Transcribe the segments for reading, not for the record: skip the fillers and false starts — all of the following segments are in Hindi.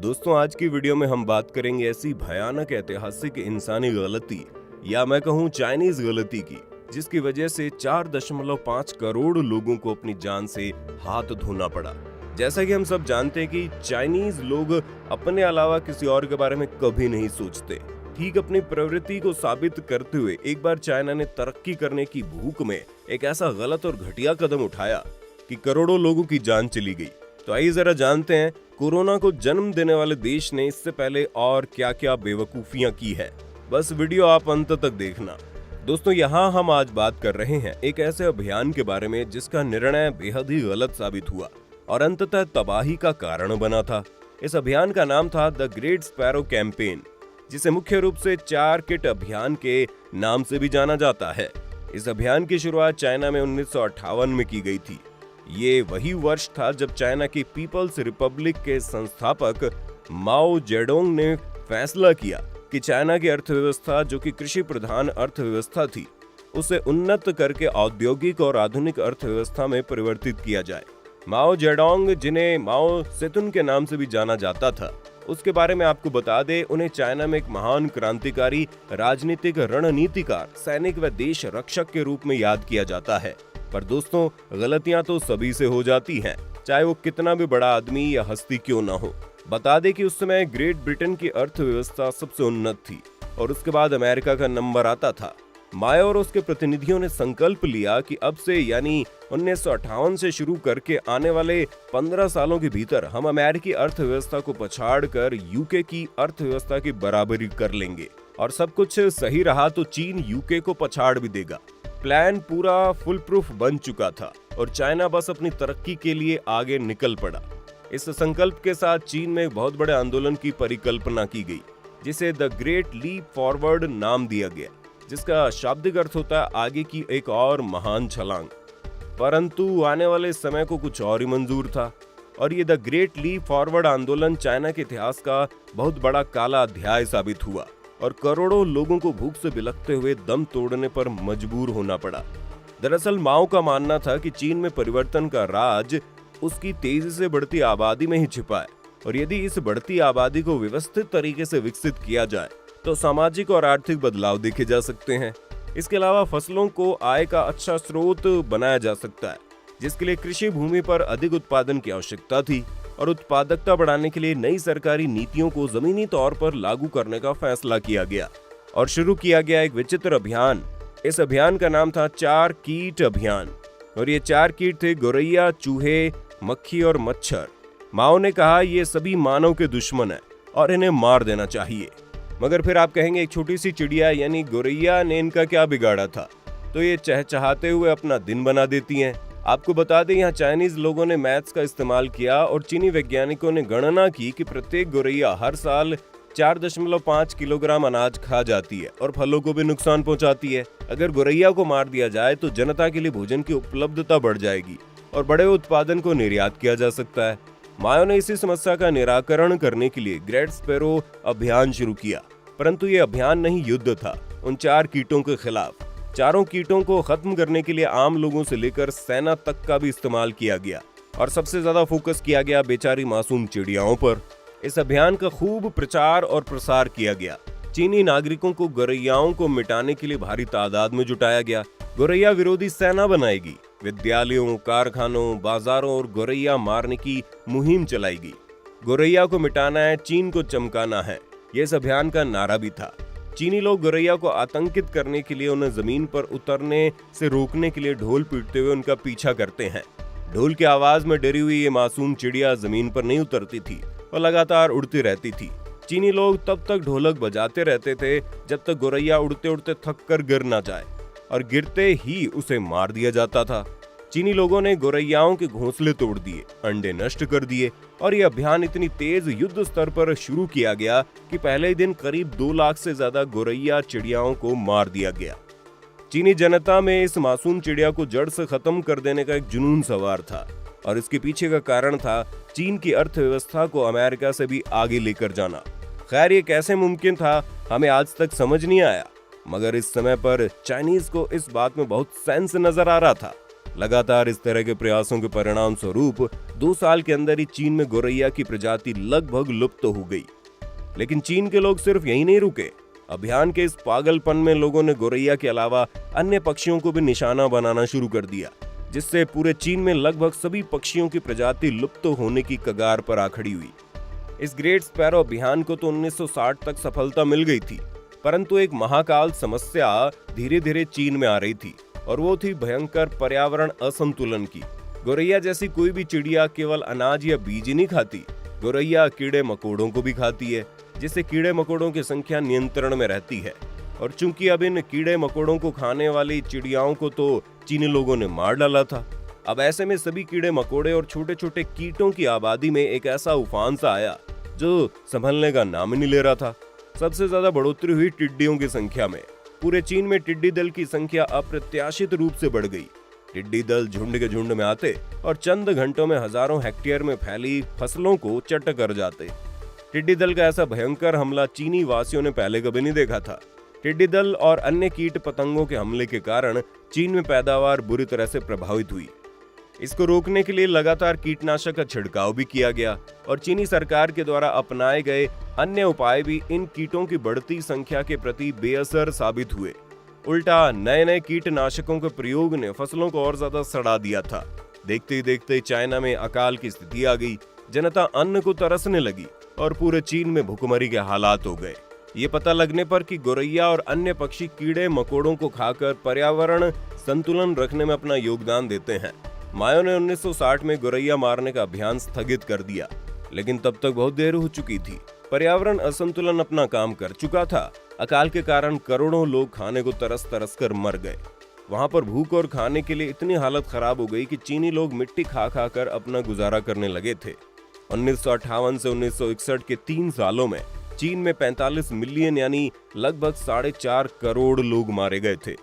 दोस्तों, आज की वीडियो में हम बात करेंगे ऐसी भयानक ऐतिहासिक इंसानी गलती या मैं कहूँ चाइनीज गलती की, जिसकी वजह से 4.5 करोड़ लोगों को अपनी जान से हाथ धोना पड़ा। जैसा कि हम सब जानते हैं कि चाइनीज लोग अपने अलावा किसी और के बारे में कभी नहीं सोचते। ठीक अपनी प्रवृत्ति को साबित करते हुए एक बार चाइना ने तरक्की करने की भूख में एक ऐसा गलत और घटिया कदम उठाया कि करोड़ों लोगों की जान चली गई। तो आइए जरा जानते हैं कोरोना को जन्म देने वाले देश ने इससे पहले और क्या क्या बेवकूफियां की है। बस वीडियो आप अंत तक देखना। दोस्तों, यहाँ हम आज बात कर रहे हैं एक ऐसे अभियान के बारे में जिसका निर्णय बेहद ही गलत साबित हुआ और अंततः तबाही का कारण बना था। इस अभियान का नाम था द ग्रेट स्पैरो कैंपेन, जिसे मुख्य रूप से 4 किट अभियान के नाम से भी जाना जाता है। इस अभियान की शुरुआत चाइना में 1958 में की गई थी। ये वही वर्ष था जब चाइना की पीपल्स रिपब्लिक के संस्थापक माओ जेडोंग ने फैसला किया कि चाइना की अर्थव्यवस्था, जो कि कृषि प्रधान अर्थव्यवस्था थी, उसे उन्नत करके औद्योगिक और आधुनिक अर्थव्यवस्था में परिवर्तित किया जाए। माओ जेडोंग, जिन्हें माओ सेतुन के नाम से भी जाना जाता था, उसके बारे में आपको बता दे, उन्हें चाइना में एक महान क्रांतिकारी, राजनीतिक रणनीतिकार, सैनिक व देश रक्षक के रूप में याद किया जाता है। पर दोस्तों, गलतियां तो सभी से हो जाती हैं, चाहे वो कितना भी बड़ा आदमी या हस्ती क्यों ना हो। बता दें कि उस समय ग्रेट ब्रिटेन की अर्थव्यवस्था सबसे उन्नत थी और उसके बाद अमेरिका का नंबर आता था। माओ और उसके प्रतिनिधियों ने संकल्प लिया कि अब से यानी 1958 से शुरू करके आने वाले 15 सालों के भीतर हम अमेरिकी अर्थव्यवस्था को पछाड़कर यूके की अर्थव्यवस्था की बराबरी कर लेंगे। और सब कुछ सही रहा तो चीन यूके को पछाड़ भी देगा। प्लान पूरा फुल प्रूफ बन चुका था और चाइना बस अपनी तरक्की के लिए आगे निकल पड़ा। इस संकल्प के साथ चीन में एक बहुत बड़े आंदोलन की परिकल्पना की गई, जिसे द ग्रेट लीप फॉरवर्ड नाम दिया गया, जिसका शाब्दिक अर्थ होता है आगे की एक और महान छलांग। परंतु आने वाले समय को कुछ और ही मंजूर था और ये द ग्रेट लीप फॉरवर्ड आंदोलन चाइना के इतिहास का बहुत बड़ा काला अध्याय साबित हुआ और करोड़ों लोगों को भूख से बिलखते हुए दम तोड़ने पर मजबूर होना पड़ा। दरअसल माओ का मानना था कि चीन में परिवर्तन का राज उसकी तेजी से बढ़ती आबादी में ही छिपा है और यदि इस बढ़ती आबादी को व्यवस्थित तरीके से विकसित किया जाए तो सामाजिक और आर्थिक बदलाव देखे जा सकते हैं। इसके अलावा फसलों को आय का अच्छा स्रोत बनाया जा सकता है, जिसके लिए कृषि भूमि पर अधिक उत्पादन की आवश्यकता थी और उत्पादकता बढ़ाने के लिए नई सरकारी नीतियों को जमीनी तौर पर लागू करने का फैसला किया गया और शुरू किया गया एक विचित्र अभियान। इस अभियान का नाम था 4 कीट अभियान और ये 4 कीट थे गौरैया, चूहे, मक्खी और मच्छर। माओ ने कहा ये सभी मानव के दुश्मन हैं और इन्हें मार देना चाहिए। मगर फिर आप कहेंगे, एक छोटी सी चिड़िया यानी गौरैया ने इनका क्या बिगाड़ा था? तो ये चहचहाते हुए अपना दिन बना देती हैं। आपको बता दें, यहाँ चाइनीज लोगों ने मैथ्स का इस्तेमाल किया और चीनी वैज्ञानिकों ने गणना की कि प्रत्येक गौरैया हर साल 4.5 किलोग्राम अनाज खा जाती है और फलों को भी नुकसान पहुंचाती है। अगर गौरैया को मार दिया जाए तो जनता के लिए भोजन की उपलब्धता बढ़ जाएगी और बड़े उत्पादन को निर्यात किया जा सकता है। माओ ने इसी समस्या का निराकरण करने के लिए ग्रेट स्पैरो अभियान शुरू किया, परंतु ये अभियान नहीं, युद्ध था उन 4 कीटों के खिलाफ। चारों कीटों को खत्म करने के लिए आम लोगों से लेकर सेना तक का भी इस्तेमाल किया गया और सबसे ज्यादा फोकस किया गया बेचारी मासूम चिड़ियाओं पर। इस अभियान का खूब प्रचार और प्रसार किया गया। चीनी नागरिकों को गौरैयाओं को मिटाने के लिए भारी तादाद में जुटाया गया। गौरैया विरोधी सेना बनाएगी, विद्यालयों, कारखानों, बाजारों और गौरैया मारने की मुहिम चलाई गई। गौरैया को मिटाना है, चीन को चमकाना है, ये इस अभियान का नारा भी था। चीनी लोग गौरैया को आतंकित करने के लिए उन्हें जमीन पर उतरने से रोकने के लिए ढोल पीटते हुए उनका पीछा करते हैं। ढोल की आवाज में डरी हुई ये मासूम चिड़िया जमीन पर नहीं उतरती थी और लगातार उड़ती रहती थी। चीनी लोग तब तक ढोलक बजाते रहते थे जब तक गौरैया उड़ते उड़ते थक कर गिर ना जाए और गिरते ही उसे मार दिया जाता था। चीनी लोगों ने गौरैयाओं के घोंसले तोड़ दिए, अंडे नष्ट कर दिए और यह अभियान इतनी तेज युद्ध स्तर पर शुरू किया गया कि पहले ही दिन करीब 2 लाख से ज्यादा गौरैया चिड़ियाओं को मार दिया गया। चीनी जनता में इस मासूम चिड़िया को जड़ से खत्म कर देने का एक जुनून सवार था और इसके पीछे का कारण था चीन की अर्थव्यवस्था को अमेरिका से भी आगे लेकर जाना। खैर, ये कैसे मुमकिन था हमें आज तक समझ नहीं आया, मगर इस समय पर चाइनीज को इस बात में बहुत सेंस नजर आ रहा था। लगातार इस तरह के प्रयासों के परिणाम स्वरूप 2 साल के अंदर ही चीन में गौरैया की प्रजाति लगभग लुप्त हो गई। लेकिन चीन के लोग सिर्फ यहीं नहीं रुके। अभियान के इस पागलपन में लोगों ने गौरैया के अलावा अन्य पक्षियों को भी निशाना बनाना शुरू कर दिया, जिससे पूरे चीन में लगभग सभी पक्षियों की प्रजाति लुप्त होने की कगार पर आ खड़ी हुई। इस ग्रेट स्पैरो अभियान को तो 1960 तक सफलता मिल गई थी, परंतु एक महाकाल समस्या धीरे धीरे चीन में आ रही थी, और वो थी भयंकर पर्यावरण असंतुलन की। गौरैया जैसी कोई भी चिड़िया केवल अनाज या बीज ही नहीं खाती, गौरैया कीड़े मकोड़ों को भी खाती है, जिससे कीड़े मकोड़ों की संख्या नियंत्रण में रहती है। और चूंकि अब इन कीड़े मकोड़ों को खाने वाली चिड़ियाओं को तो चीनी लोगों ने मार डाला था, अब ऐसे में सभी कीड़े मकोड़े और छोटे छोटे कीटों की आबादी में एक ऐसा उफान सा आया जो संभलने का नाम ही नहीं ले रहा था। सबसे ज्यादा बढ़ोतरी हुई टिड्डियों की संख्या में। पूरे चीन में टिड्डी दल की संख्या अप्रत्याशित रूप से बढ़ गई। टिड्डी दल झुंड के झुंड में आते और चंद घंटों में हजारों हेक्टेयर में फैली फसलों को चट कर जाते। टिड्डी दल का ऐसा भयंकर हमला चीनी वासियों ने पहले कभी नहीं देखा था। टिड्डी दल और अन्य कीट पतंगों के हमले के कारण चीन में पैदावार बुरी तरह से प्रभावित हुई। इसको रोकने के लिए लगातार कीटनाशक का छिड़काव भी किया गया, और चीनी सरकार के द्वारा अपनाए गए अन्य उपाय भी इन कीटों की बढ़ती संख्या के प्रति बेअसर साबित हुए। उल्टा नए नए कीटनाशकों के प्रयोग ने फसलों को और ज्यादा सड़ा दिया था। देखते ही देखते चाइना में अकाल की स्थिति आ गई, जनता अन्न को तरसने लगी और पूरे चीन में भुखमरी के हालात हो गए। ये पता लगने पर कि गौरैया और अन्य पक्षी कीड़े मकोड़ों को खाकर पर्यावरण संतुलन रखने में अपना योगदान देते हैं, मायो ने 1960 में गौरैया मारने का अभियान स्थगित कर दिया। लेकिन तब तक बहुत देर हो चुकी थी। पर्यावरण असंतुलन अपना काम कर चुका था। अकाल के कारण करोड़ों लोग खाने को तरस तरस कर मर गए। वहां पर भूख और खाने के लिए इतनी हालत खराब हो गई कि चीनी लोग मिट्टी खा खा कर अपना गुजारा करने लगे थे। 1958 से 1961 के 3 सालों में चीन में 45 मिलियन यानी लगभग 4.5 करोड़ लोग मारे गए थे।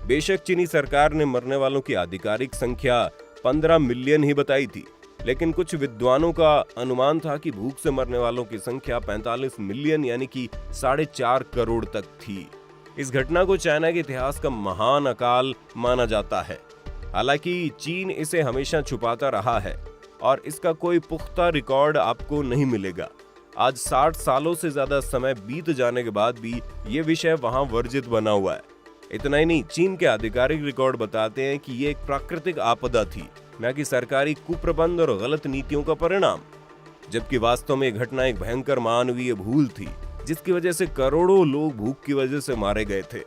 बेशक चीनी सरकार ने मरने वालों की आधिकारिक संख्या 15 मिलियन ही बताई थी, लेकिन कुछ विद्वानों का अनुमान था कि भूख से मरने वालों की संख्या 45 मिलियन यानी कि 4.5 करोड़ तक थी। इस घटना को चाइना के इतिहास का महान अकाल माना जाता है। हालांकि चीन इसे हमेशा छुपाता रहा है और इसका कोई पुख्ता रिकॉर्ड आपको नहीं मिलेगा। आज 60 सालों से ज्यादा समय बीत जाने के बाद भी ये विषय वहां वर्जित बना हुआ है। इतना ही नहीं, चीन के आधिकारिक रिकॉर्ड बताते हैं कि ये एक प्राकृतिक आपदा थी, न कि सरकारी कुप्रबंध और गलत नीतियों का परिणाम। जबकि वास्तव में घटना एक भयंकर मानवीय भूल थी, जिसकी वजह से करोड़ों लोग भूख की वजह से मारे गए थे।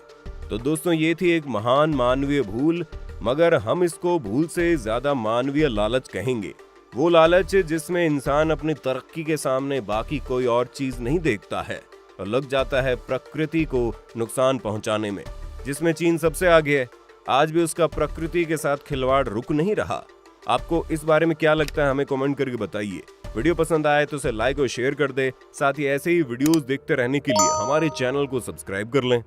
तो दोस्तों, ये थी एक महान मानवीय भूल, मगर हम इसको भूल से ज्यादा मानवीय लालच कहेंगे। वो लालच जिसमें इंसान अपनी तरक्की के सामने बाकी कोई और चीज नहीं देखता है और लग जाता है प्रकृति को नुकसान पहुंचाने में, जिसमें चीन सबसे आगे है। आज भी उसका प्रकृति के साथ खिलवाड़ रुक नहीं रहा। आपको इस बारे में क्या लगता है, हमें कमेंट करके बताइए। वीडियो पसंद आए तो उसे लाइक और शेयर कर दे। साथ ही ऐसे ही वीडियोस देखते रहने के लिए हमारे चैनल को सब्सक्राइब कर लें।